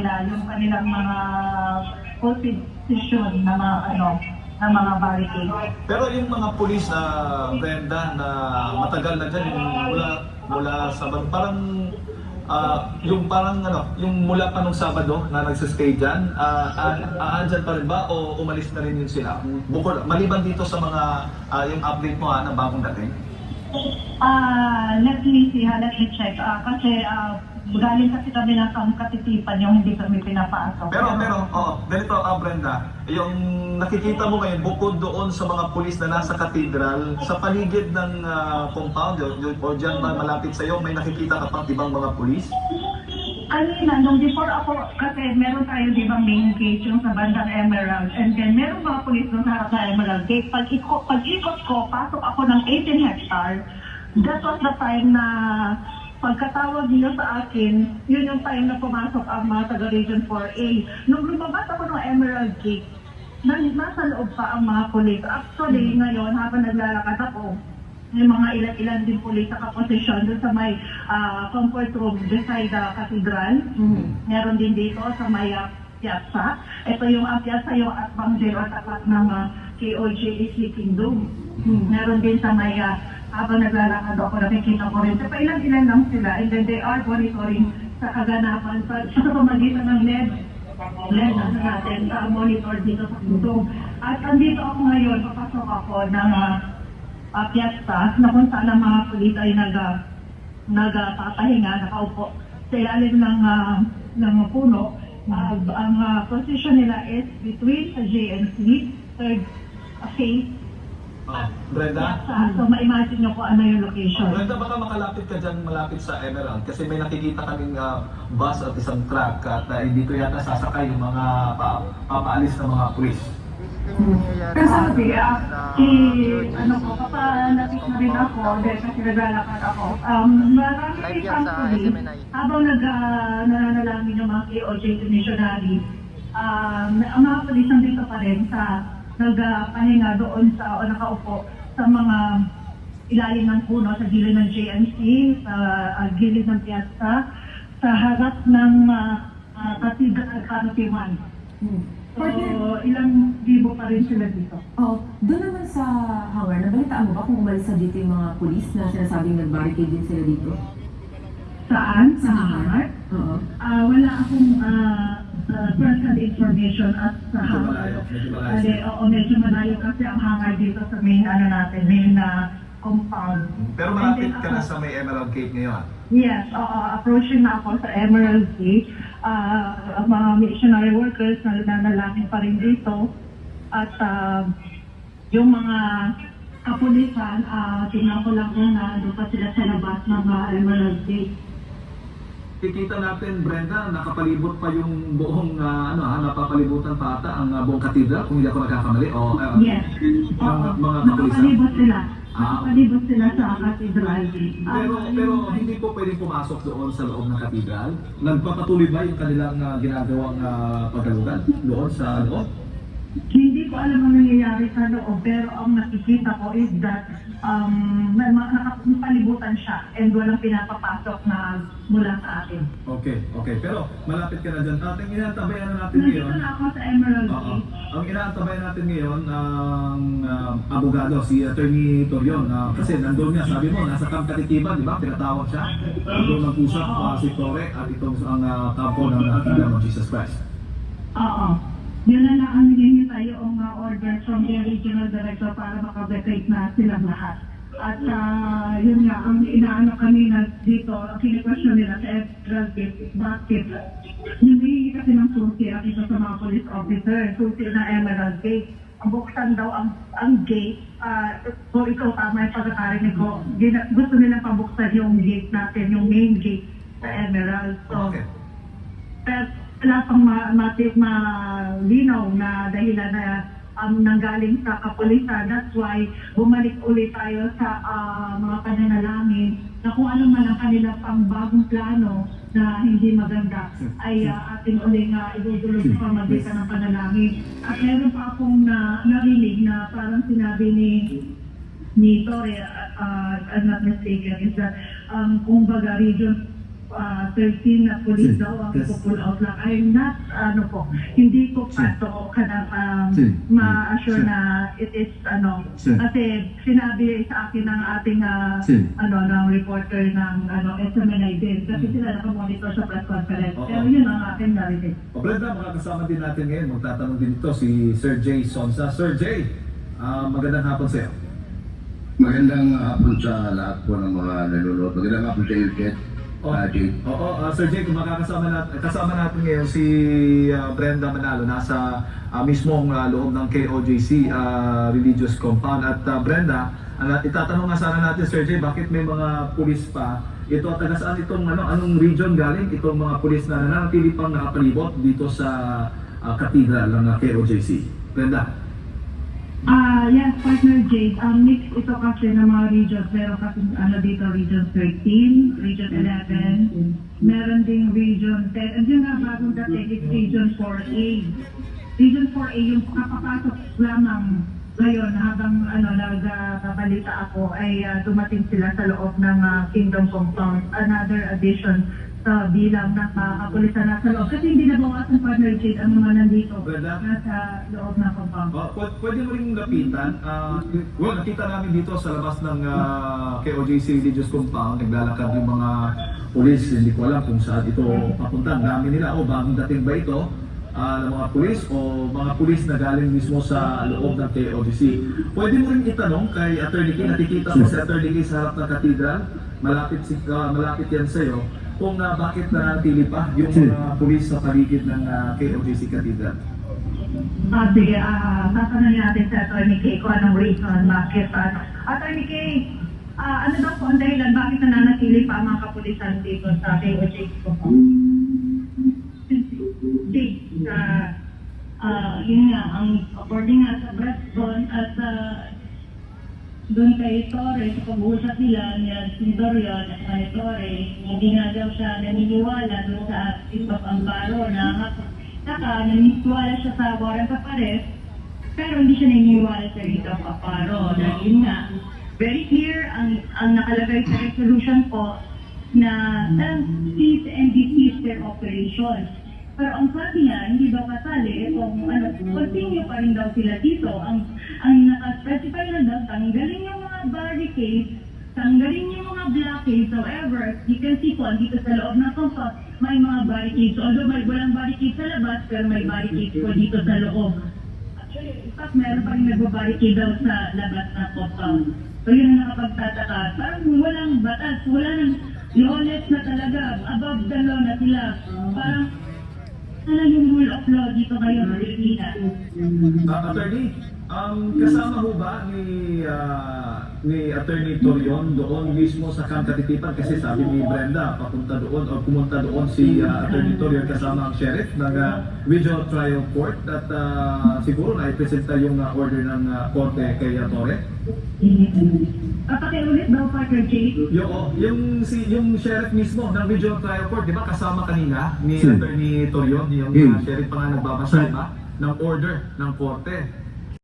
nila yung kanilang mga position na mga ng mga barricade. Pero yung mga pulis na Brenda na matagal na dyan, yung mula Sabado, parang yung parang yung mula pa nung Sabado na nagsistay dyan, aandyan pa rin ba o umalis na rin yun sila? Bukod, maliban dito sa mga yung update mo na bagong dating? Let me see, let me check. Kasi galing kasi kami ng katitipan yung hindi kami pinapasok. Pero, ganito Brenda, yung nakikita mo ngayon, bukod doon sa mga pulis na nasa katedral, sa paligid ng compound, o dyan malapit sa'yo, may nakikita ka pang ibang mga pulis? Kanina, nung before ako, kasi meron tayo di ba main gate yung sa bandang Emerald, and then meron mga pulis doon sa harap sa Emerald Gate. Pag-ikot ko, pasok ako ng 18 hectare. That was the time na pagkatawag niyo sa akin, yun yung time na pumasok ang mga taga-Region 4A. Nung lumabas ako ng Emerald Gate, nasa loob pa ang mga pulis. Actually, ngayon, habang naglalakad ako, may mga ilan-ilan din pulis sa kaposisyon doon sa may comfort room beside the cathedral. Meron din dito sa may piazza. Ito yung piazza, yung atbang zero tapat ng KOJC Kingdom. Meron din sa may habang naglalakad ako, nakikita ko rin. So, ilan-ilan lang sila, and then they are monitoring sa kaganapan sa pamagitan ng LED natin, monitor dito sa Kingdom. At andito ako ngayon, papasok ako ng piazza na kung saan ang mga pulis ay nagpapahinga, nakaupo sa ilalim ng puno. Ang position nila is between sa JNC, third phase. Brenda? So, ma-imagine nyo kung ano yung location. Brenda, baka makalapit ka dyan malapit sa Emerald kasi may nakikita kaming bus at isang truck at dito yata sasakay yung mga papaalis ng mga pulis. Kasi, kapanatik na rin ako, dahil kasi naglalakad ako. Marami thankfully, habang nananalangin yung mga KOJ missionary, ang mga pulis nandito pa rin sa nagpahinga doon sa o nakaupo sa mga ilalim ng puno, sa gilid ng JNC, sa gilid ng piazza, sa harap ng Cathedral Canopy 1. So, ilang libo pa rin sila dito. Doon naman sa hangar, nabalitaan mo ba kung umalis na dito yung mga pulis na sinasabing nag-barricade din sila dito? Saan? Sa hangar? Oo. Wala akong personal information at sa hangar. Medyo malayo kasi ang hangar dito sa main main compound. Pero malapit ka na sa may Emerald Gate ngayon? Yes, approaching na ako sa Emerald Gate. Mga missionary workers na nanalangin pa rin dito. At yung mga kapulisan, tingnan ko lang kung doon pa sila sa labas ng Emerald Gate. Kikita natin, Brenda, nakapalibot pa yung buong, napapalibutan pa ata ang buong katedral, kung hindi ako nagkakamali. Yes. Mga kapulisan. Nakapalibot sila. Nakapalibot sila sa katedral. Pero hindi po pwedeng pumasok doon sa loob ng katedral? Nagpapatuloy ba yung kanilang ginagawang pagkalugan doon sa loob? Hindi ko alam ang nangyayari sa loob, pero ang nakikita ko is that nakapalibutan siya and walang pinapapasok na mula sa atin. Okay. Pero malapit ka na dyan. Ang inaantabayan na natin Nandito ngayon... na ako sa Emerald Gate. Ang inaantabayan natin ngayon ang abogado, si Attorney Torion. Kasi nandun niya, sabi mo, nasa Camp Katitiban, di ba? Pinatawag siya. Nandun nag-usap si Tore at itong ang kampo ng Kingdom of Jesus Christ. Yun na lang ang hinihintay yung order from the regional director para makabetake na silang lahat. At yun nga, ang inaano kanina dito, ang kini-question nila sa Emerald Gate, bakit? Hindi kasi ng susi at isa sa mga police officer, susi na Emerald Gate. Ang buksan daw ang gate, so ikaw tama yung pagkakarinig ko, gusto nilang pabuksan yung gate natin, yung main gate sa Emerald. So, pero wala pang malinaw na dahilan na nanggaling sa kapulisan. That's why bumalik ulit tayo sa mga pananalangin na kung ano man ang kanilang pang bagong plano na hindi maganda ay ating uling idudulog sa pamagitan ng panalangin. At meron pa akong narinig na parang sinabi ni Tore, I'm not mistaken, is that kung baga region 13 na police daw ang pull out lang. I'm not, hindi ko pa to ma-assure na it is, kasi sinabi sa akin ng ating, ng reporter ng, SMNI din, kasi sila nakamonitor sa press conference. Oo. Pero yun ang aking narinig. O Brenda, makakasama din natin ngayon. Magtatanong din ito si Sir Jay Sonsa. Sir Jay, magandang hapon sa iyo. Magandang hapon sa lahat po ng mga nanonood. Magandang hapon sa iyo, Ket. Jay. Sir Jay, kung kasama natin ngayon si Brenda Manalo, nasa mismong loob ng KOJC Religious Compound. At Brenda, itatanong nga sana natin, Sir Jay, bakit may mga pulis pa? Ito, taga saan itong, anong region galing itong mga pulis na nananatili pang nakapalibot dito sa cathedral ng KOJC? Brenda? Yes, partner Jade. Mix ito kasi ng mga regions. Meron kasi dito region 13, region 11, meron ding region 10. And yun nga bagong dating is region 4A. Region 4A yung kapapasok lamang ngayon habang nagbabalita ako ay dumating sila sa loob ng Kingdom Compound. Another addition sa bilang ng kapulisan nasa loob. Kasi hindi nabawasan partner Jade ang mga nandito Brenda? nasa loob ng compound. Pwede mo rin lapitan. Nakita namin dito sa labas ng KOJC Religious Compound, naglalakad yung mga pulis. Hindi ko alam kung saan ito papunta. Ang dami nila, bagong dating ba ito ng mga pulis o mga pulis na galing mismo sa loob ng KOJC. Pwede mo rin itanong kay Atty. King, nakikita mo si Atty. King sa harap ng cathedral, malapit yan sa'yo, kung bakit nanatili pa yung mga pulis sa paligid ng KOJC Cathedral. Sige, tatanungin natin sa Atty. K kung anong reason, bakit, Atty. K, ano daw po ang dahilan, bakit nananatili pa ang mga kapulisan dito sa KOJC? Yun nga, ang according nga sa Breston at doon kay Torre, sa pag-uusap nila ni Dorion at kay Torre, hindi nga daw siya naniniwala doon sa Isbap Amparo na naniniwala siya sa warrant of arrest, pero hindi siya naniniwala sa Isbap Amparo. Dahil nga, very clear ang nakalagay sa resolution po na cease and desist their operations. Pero ang sabi niya, hindi daw kasali kung continue pa rin daw sila dito. Ang naka-specify na daw, tanggalin yung mga barricades, tanggalin yung mga blockades. However, you can see po, dito sa loob ng compound, may mga barricades. Although walang barricades sa labas, pero may barricades po dito sa loob. Actually, in fact, meron pa rin nagbabarricade daw sa labas ng compound. So yun ang nakapagtataka. Parang walang batas, wala nang lawless na talaga, above the law na sila. Parang ano yung rule of law dito ngayon sa Pilipinas? Attorney, kasama ho ba ni Attorney Torion doon mismo sa Camp Katitipan? Kasi sabi ni Brenda, papunta doon o pumunta doon si Attorney Torion kasama ang sheriff ng Regional Trial Court at siguro na-ipresenta yung order ng korte kay Torre? Pakiulit daw, partner Jade. Yung sheriff mismo ng Regional Trial Court, di ba kasama kanina ni Attorney Torion, yung sheriff pa nga nagbabasa, di ba, ng order ng korte.